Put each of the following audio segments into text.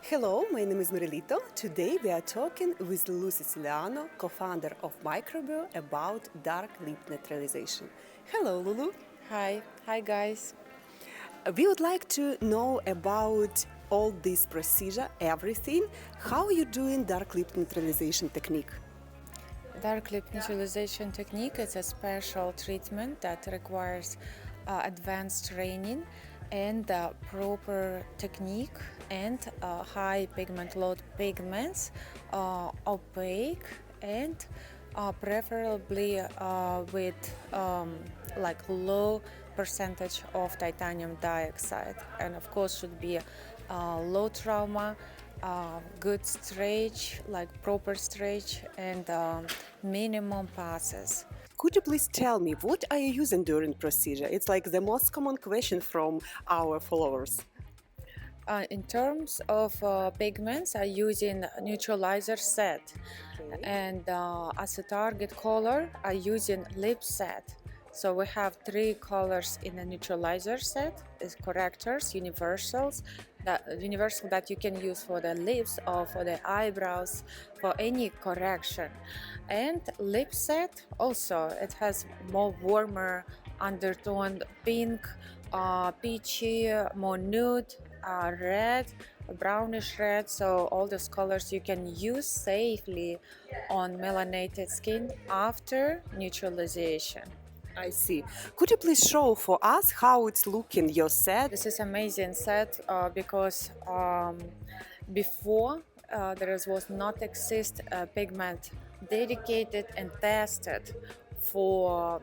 Hello, my name is Lito. Today we are talking with Lulu Siciliano, co-founder of Microbio, about dark lip neutralization. Hello, Lulu. Hi guys. We would like to know about all this procedure, everything. How are you doing dark lip neutralization technique? Dark lip neutralization technique is a special treatment that requires advanced training and proper technique and high pigment load pigments, opaque and preferably with like low percentage of titanium dioxide, and of course should be low trauma, good stretch, like proper stretch, and minimum passes. Could you please tell me what are you using during procedure? It's like the most common question from our followers. In terms of pigments, I'm using neutralizer set, and as a target color, I'm using lip set. So we have three colors in the neutralizer set: is correctors, universal that you can use for the lips or for the eyebrows, for any correction. And lip set also, it has more warmer undertone, pink, peachy, more nude, red, brownish red. So all those colors you can use safely on melanated skin after neutralization. I see. Could you please show for us how it's looking, your set? This is amazing set because before there was not exist a pigment dedicated and tested for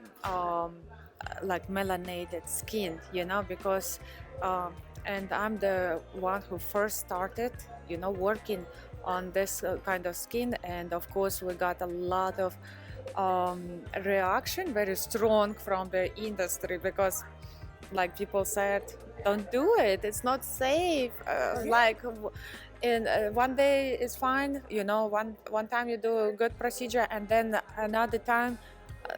like melanated skin, because and I'm the one who first started, working on this kind of skin, and of course we got a lot of reaction, very strong from the industry, because like people said, don't do it, it's not safe, like in one day is fine, one time you do a good procedure, and then another time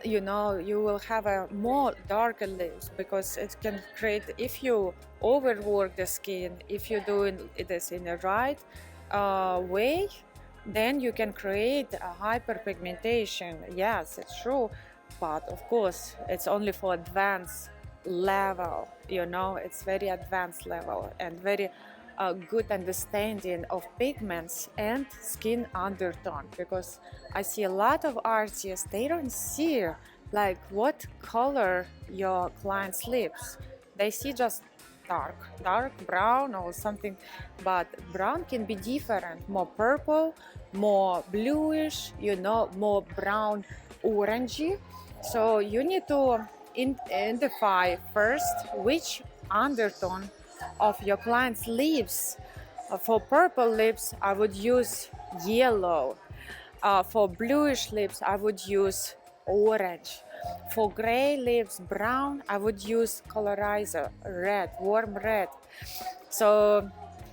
you will have a more darker lips, because it can create, if you overwork the skin, if you're doing this in the right way, then you can create a hyperpigmentation. Yes, it's true, but of course it's only for advanced level, it's very advanced level and very good understanding of pigments and skin undertone, because I see a lot of artists, they don't see like what color your client's lips, they see just dark brown or something, but brown can be different, more purple, more bluish, more brown orangey. So you need to identify first which undertone of your client's lips. For purple lips I would use yellow, for bluish lips I would use orange, for gray lips, brown, I would use colorizer, red, warm red. So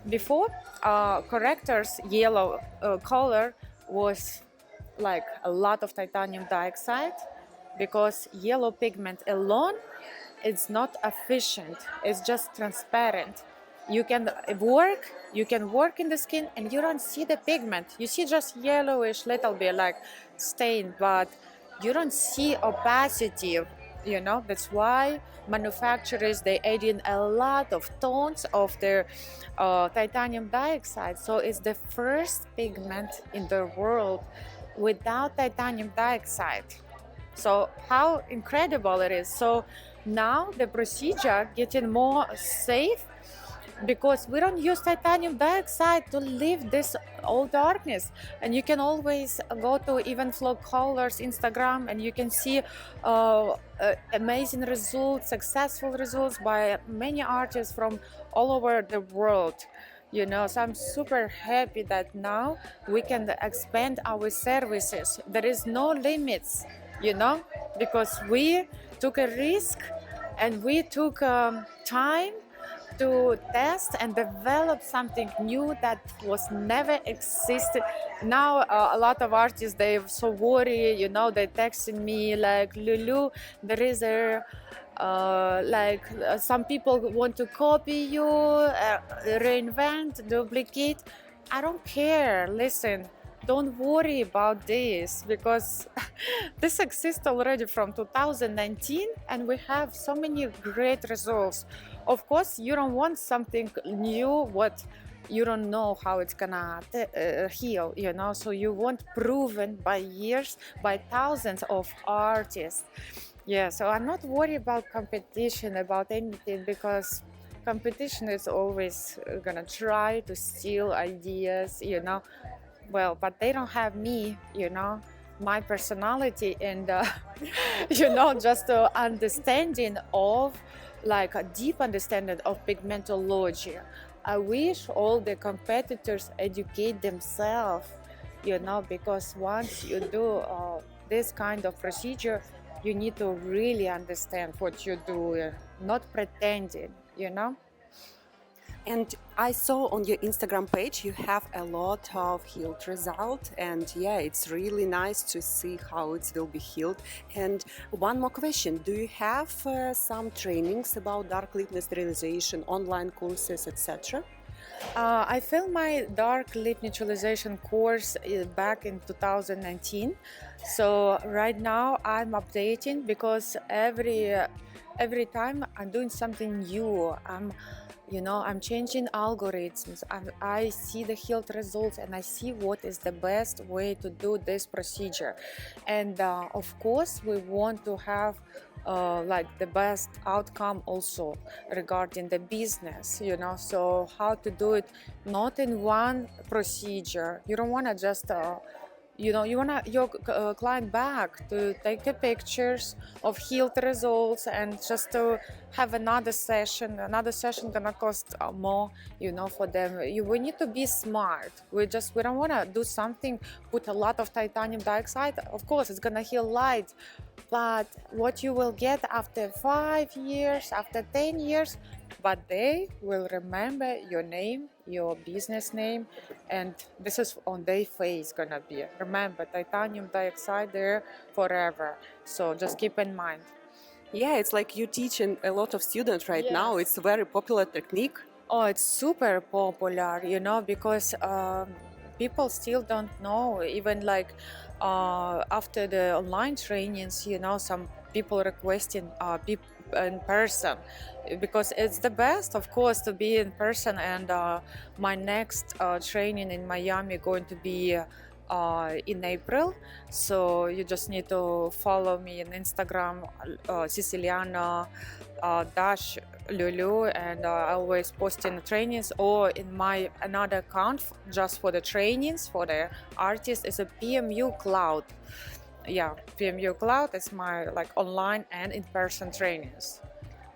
before, correctors yellow color was like a lot of titanium dioxide, because yellow pigment alone is not efficient, it's just transparent. You can work in the skin and you don't see the pigment, you see just yellowish little bit like stain, but you don't see opacity, that's why manufacturers, they add in a lot of tones of their titanium dioxide. So it's the first pigment in the world without titanium dioxide. So how incredible it is. So now the procedure getting more safe, because we don't use titanium dioxide to leave this all darkness. And you can always go to Evenflo Colors Instagram and you can see amazing results, successful results by many artists from all over the world. So I'm super happy that now we can expand our services. There is no limits, because we took a risk and we took time to test and develop something new that was never existed. Now a lot of artists, they're so worried, they texting me like, Lulu, there is a some people want to copy you, reinvent, duplicate. I don't care. Listen, don't worry about this because this exists already from 2019 and we have so many great results. Of course, you don't want something new, what you don't know how it's gonna heal, you know, so you want proven by years, by thousands of artists. Yeah, so I'm not worried about competition, about anything, because competition is always gonna try to steal ideas, you know. Well, but they don't have me, you know, my personality and, you know, just understanding of, like a deep understanding of pigmentology. I wish all the competitors educate themselves, you know, because once you do this kind of procedure, you need to really understand what you're doing, not pretending, you know. And I saw on your Instagram page you have a lot of healed result, and yeah, it's really nice to see how it will be healed. And one more question: do you have some trainings about dark lip neutralization, online courses, etc.? I filmed my dark lip neutralization course back in 2019. So right now I'm updating because every time I'm doing something new. I'm changing algorithms. I see the healed results and I see what is the best way to do this procedure. And of course, we want to have like the best outcome also regarding the business, you know. So how to do it not in one procedure. You don't want to just you want your client back to take the pictures of healed results and just to have another session gonna cost more, you know, for them. We need to be smart. We don't want to do something, put a lot of titanium dioxide. Of course it's gonna heal light, but what you will get after 5 years, after 10 years, but they will remember your name, your business name, and this is on their face gonna be. Remember, titanium dioxide there forever. So just keep in mind. Yeah, it's like you teaching a lot of students right now. Yes. It's a very popular technique. Oh, it's super popular, you know, because people still don't know. Even like after the online trainings, you know, some people requesting in person because it's the best, of course, to be in person. And my next training in Miami going to be in April. So you just need to follow me on Instagram, Siciliano dash Lulu, and I always posting trainings, or in my another account just for the trainings for the artists is a PMU Cloud. Yeah, PMU Cloud is my like online and in-person trainings.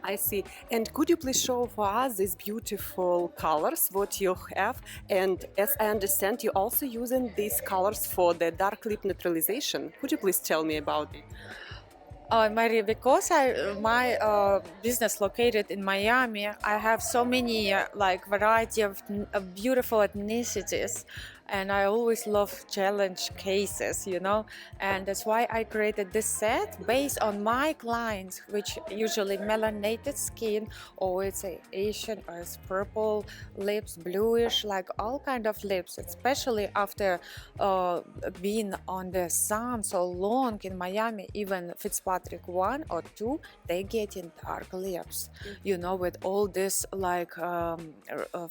I see. And could you please show for us these beautiful colors, what you have? And as I understand, you're also using these colors for the dark lip neutralization. Could you please tell me about it? Mary, because my business located in Miami, I have so many like variety of beautiful ethnicities, and I always love challenge cases, you know, and that's why I created this set based on my clients, which usually melanated skin, or it's a Asian, or it's purple lips, bluish, like all kind of lips, especially after being on the sun so long in Miami. Even Fitzpatrick 1 or 2, they get in dark lips, you know, with all this like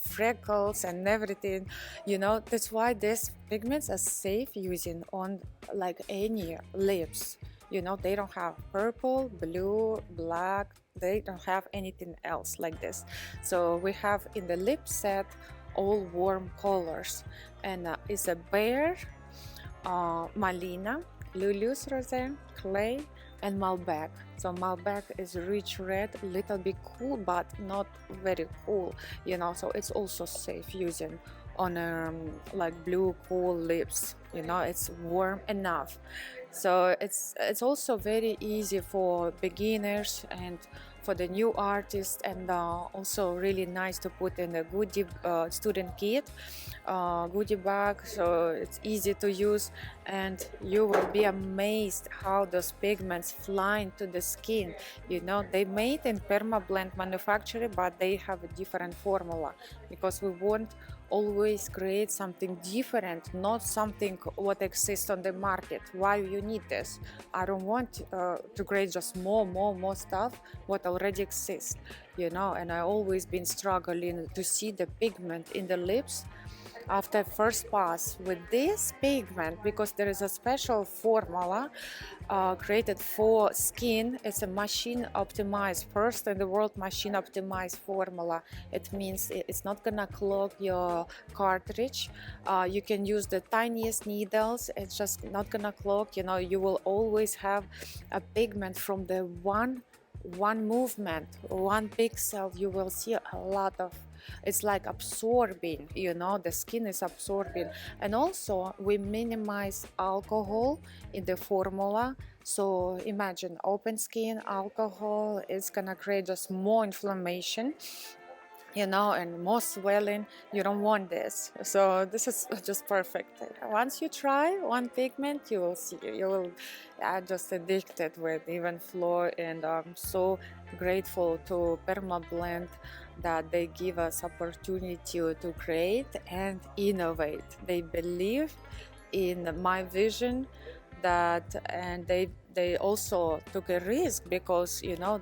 freckles and everything, you know. That's why these pigments are safe using on like any lips, you know. They don't have purple, blue, black, they don't have anything else like this. So we have in the lip set all warm colors, and it's a bear, Malina, Lulu's Rosé, Clay, and Malbec. So Malbec is rich red, little bit cool, but not very cool, you know. So it's also safe using on like blue cool lips, you know. It's warm enough. So it's also very easy for beginners and for the new artists, and also really nice to put in a goodie student kit, goodie bag, so it's easy to use, and you will be amazed how those pigments fly into the skin. You know, they made in permablend manufacturing, but they have a different formula, because we want always create something different, not something what exists on the market. Why you need this? I don't want to create just more stuff what already exists, you know. And I always been struggling to see the pigment in the lips after first pass with this pigment, because there is a special formula created for skin. It's a machine optimized, first in the world machine optimized formula. It means it's not gonna clog your cartridge. You can use the tiniest needles, it's just not gonna clog. You know, you will always have a pigment from the one movement, one pixel. You will see a lot of, it's like absorbing, you know, the skin is absorbing. And also we minimize alcohol in the formula. So imagine open skin, alcohol is gonna create just more inflammation, you know, and more swelling. You don't want this. So this is just perfect. Once you try one pigment, you will see, you will just addicted with Evenflo. And I'm so grateful to Permablend that they give us opportunity to create and innovate. They believe in my vision, that, and they also took a risk, because, you know,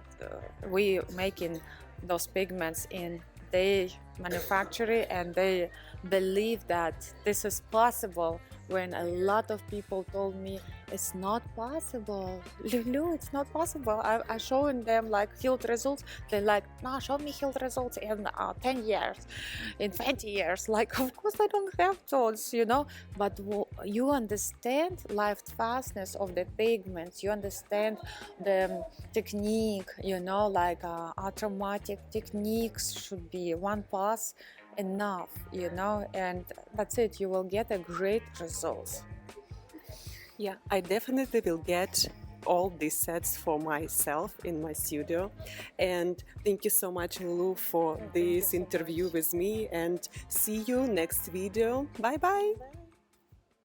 we making those pigments in they manufacture, and they believe that this is possible, when a lot of people told me it's not possible. Lulu, it's not possible. I showing them like healed results. They're like, no, show me healed results in 10 years, in 20 years. Like, of course I don't have those, you know. But you understand life fastness of the pigments, you understand the technique, you know, like automatic techniques should be one pass enough, you know, and that's it. You will get a great results. Yeah, I definitely will get all these sets for myself in my studio. And thank you so much, Lulu, for this interview with me, and see you next video. Bye bye.